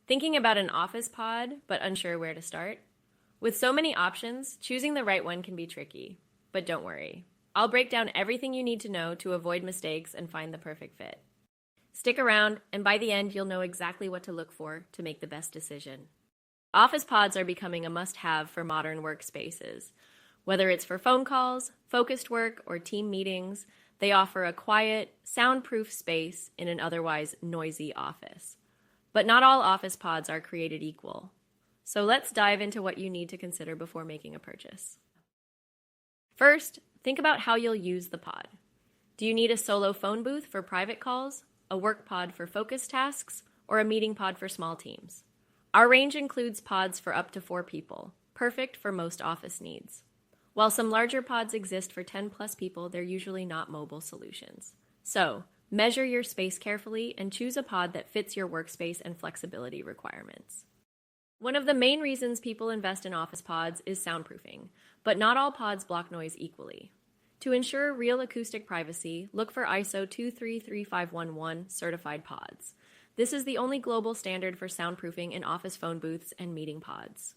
Thinking about an office pod, but unsure where to start? With so many options, choosing the right one can be tricky. But don't worry. I'll break down everything you need to know to avoid mistakes and find the perfect fit. Stick around, and by the end, you'll know exactly what to look for to make the best decision. Office pods are becoming a must-have for modern workspaces. Whether it's for phone calls, focused work, or team meetings, they offer a quiet, soundproof space in an otherwise noisy office. But not all office pods are created equal. So let's dive into what you need to consider before making a purchase. First, think about how you'll use the pod. Do you need a solo phone booth for private calls, a work pod for focus tasks, or a meeting pod for small teams? Our range includes pods for up to 4 people, perfect for most office needs. While some larger pods exist for 10+ people, they're usually not mobile solutions. So, measure your space carefully and choose a pod that fits your workspace and flexibility requirements. One of the main reasons people invest in office pods is soundproofing, but not all pods block noise equally. To ensure real acoustic privacy, look for ISO 2335111 certified pods. This is the only global standard for soundproofing in office phone booths and meeting pods.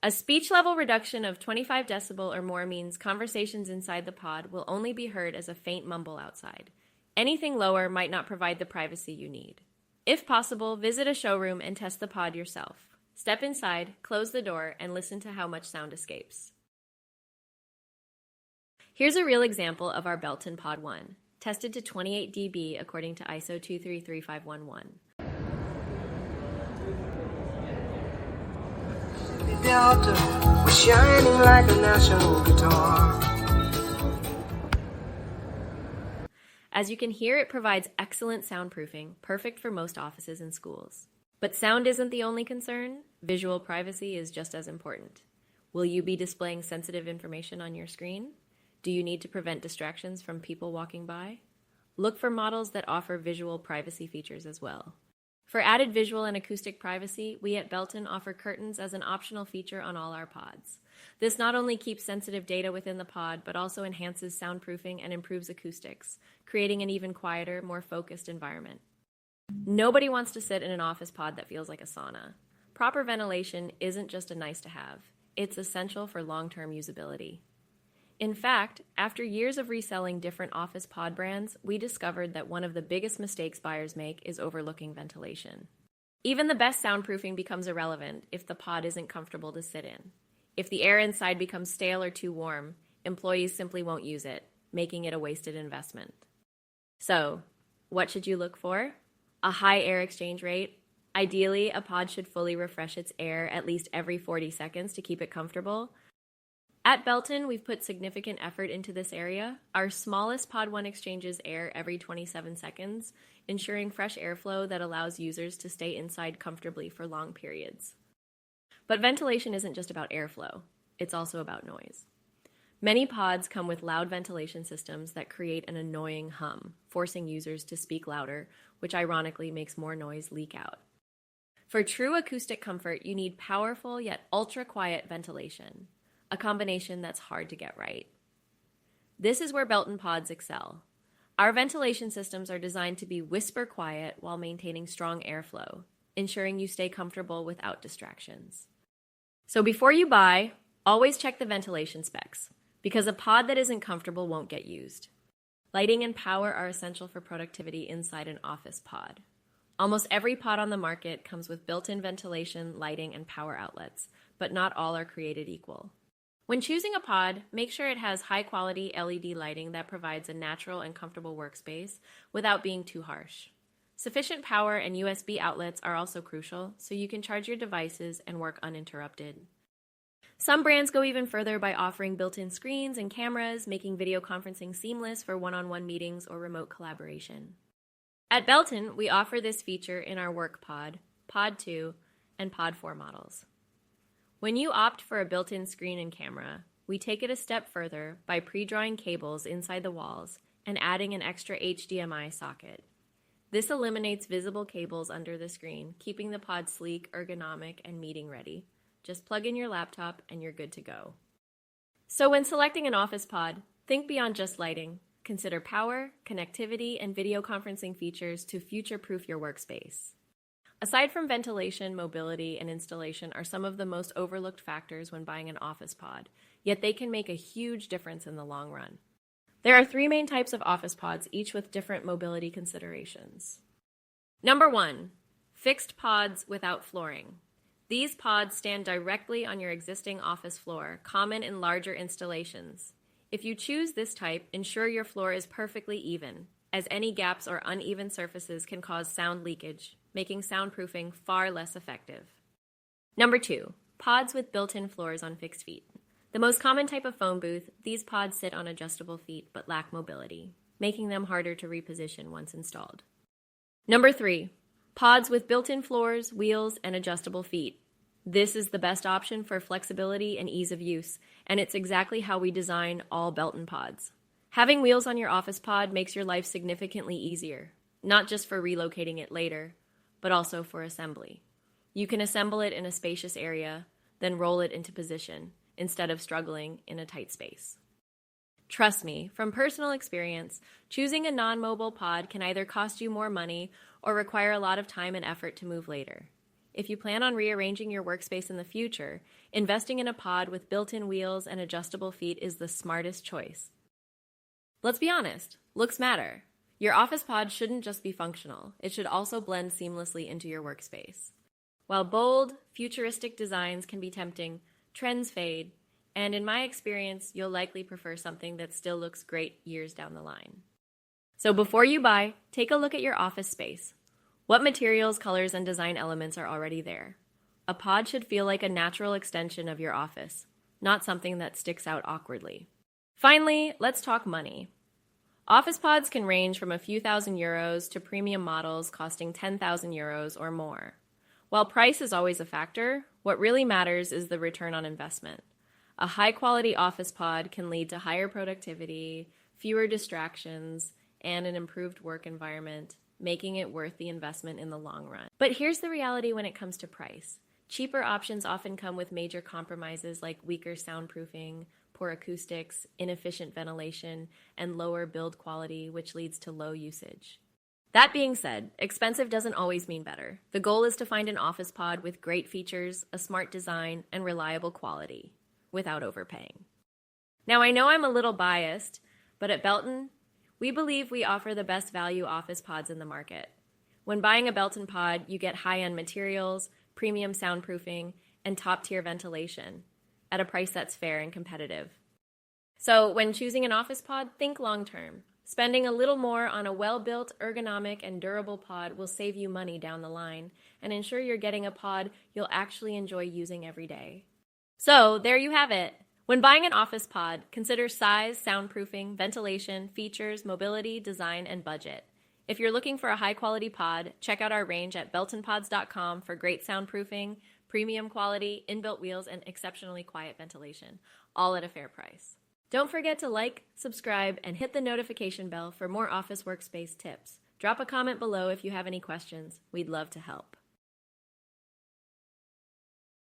A speech level reduction of 25 decibel or more means conversations inside the pod will only be heard as a faint mumble outside. Anything lower might not provide the privacy you need. If possible, visit a showroom and test the pod yourself. Step inside, close the door, and listen to how much sound escapes. Here's a real example of our Belton Pod 1, tested to 28 dB according to ISO 2335111. Delta was shining like a national guitar. As you can hear, it provides excellent soundproofing, perfect for most offices and schools. But sound isn't the only concern. Visual privacy is just as important. Will you be displaying sensitive information on your screen? Do you need to prevent distractions from people walking by? Look for models that offer visual privacy features as well. For added visual and acoustic privacy, we at Belton offer curtains as an optional feature on all our pods. This not only keeps sensitive data within the pod, but also enhances soundproofing and improves acoustics, creating an even quieter, more focused environment. Nobody wants to sit in an office pod that feels like a sauna. Proper ventilation isn't just a nice to have. It's essential for long-term usability. In fact, after years of reselling different office pod brands, we discovered that one of the biggest mistakes buyers make is overlooking ventilation. Even the best soundproofing becomes irrelevant if the pod isn't comfortable to sit in. If the air inside becomes stale or too warm, employees simply won't use it, making it a wasted investment. So, what should you look for? A high air exchange rate. Ideally, a pod should fully refresh its air at least every 40 seconds to keep it comfortable. At Belton, we've put significant effort into this area. Our smallest Pod 1 exchanges air every 27 seconds, ensuring fresh airflow that allows users to stay inside comfortably for long periods. But ventilation isn't just about airflow, it's also about noise. Many pods come with loud ventilation systems that create an annoying hum, forcing users to speak louder, which ironically makes more noise leak out. For true acoustic comfort, you need powerful yet ultra-quiet ventilation, a combination that's hard to get right. This is where Belton pods excel. Our ventilation systems are designed to be whisper quiet while maintaining strong airflow, ensuring you stay comfortable without distractions. So before you buy, always check the ventilation specs, because a pod that isn't comfortable won't get used. Lighting and power are essential for productivity inside an office pod. Almost every pod on the market comes with built-in ventilation, lighting, and power outlets, but not all are created equal. When choosing a pod, make sure it has high-quality LED lighting that provides a natural and comfortable workspace without being too harsh. Sufficient power and USB outlets are also crucial, so you can charge your devices and work uninterrupted. Some brands go even further by offering built-in screens and cameras, making video conferencing seamless for one-on-one meetings or remote collaboration. At Belton, we offer this feature in our Work Pod, Pod 2, and Pod 4 models. When you opt for a built-in screen and camera, we take it a step further by pre-drawing cables inside the walls and adding an extra HDMI socket. This eliminates visible cables under the screen, keeping the pod sleek, ergonomic, and meeting ready. Just plug in your laptop and you're good to go. So when selecting an office pod, think beyond just lighting. Consider power, connectivity, and video conferencing features to future-proof your workspace. Aside from ventilation, mobility, and installation are some of the most overlooked factors when buying an office pod, yet they can make a huge difference in the long run. There are 3 main types of office pods, each with different mobility considerations. Number 1, fixed pods without flooring. These pods stand directly on your existing office floor, common in larger installations. If you choose this type, ensure your floor is perfectly even, as any gaps or uneven surfaces can cause sound leakage, making soundproofing far less effective. Number 2, pods with built-in floors on fixed feet. The most common type of phone booth, these pods sit on adjustable feet but lack mobility, making them harder to reposition once installed. Number 3, pods with built-in floors, wheels, and adjustable feet. This is the best option for flexibility and ease of use, and it's exactly how we design all Belton pods. Having wheels on your office pod makes your life significantly easier, not just for relocating it later, but also for assembly. You can assemble it in a spacious area, then roll it into position, instead of struggling in a tight space. Trust me, from personal experience, choosing a non-mobile pod can either cost you more money or require a lot of time and effort to move later. If you plan on rearranging your workspace in the future, investing in a pod with built-in wheels and adjustable feet is the smartest choice. Let's be honest, looks matter. Your office pod shouldn't just be functional, it should also blend seamlessly into your workspace. While bold, futuristic designs can be tempting, trends fade, and in my experience, you'll likely prefer something that still looks great years down the line. So before you buy, take a look at your office space. What materials, colors, and design elements are already there? A pod should feel like a natural extension of your office, not something that sticks out awkwardly. Finally, let's talk money. Office pods can range from a few €1,000s to premium models costing €10,000 or more. While price is always a factor, what really matters is the return on investment. A high-quality office pod can lead to higher productivity, fewer distractions, and an improved work environment, making it worth the investment in the long run. But here's the reality when it comes to price. Cheaper options often come with major compromises like weaker soundproofing, poor acoustics, inefficient ventilation, and lower build quality, which leads to low usage. That being said, expensive doesn't always mean better. The goal is to find an office pod with great features, a smart design, and reliable quality, without overpaying. Now, I know I'm a little biased, but at Belton, we believe we offer the best value office pods in the market. When buying a Belton pod, you get high-end materials, premium soundproofing, and top-tier ventilation at a price that's fair and competitive. So when choosing an office pod, think long-term. Spending a little more on a well-built, ergonomic, and durable pod will save you money down the line and ensure you're getting a pod you'll actually enjoy using every day. So there you have it. When buying an office pod, consider size, soundproofing, ventilation, features, mobility, design, and budget. If you're looking for a high-quality pod, check out our range at beltonpods.com for great soundproofing, premium quality, inbuilt wheels, and exceptionally quiet ventilation, all at a fair price. Don't forget to like, subscribe, and hit the notification bell for more office workspace tips. Drop a comment below if you have any questions. We'd love to help.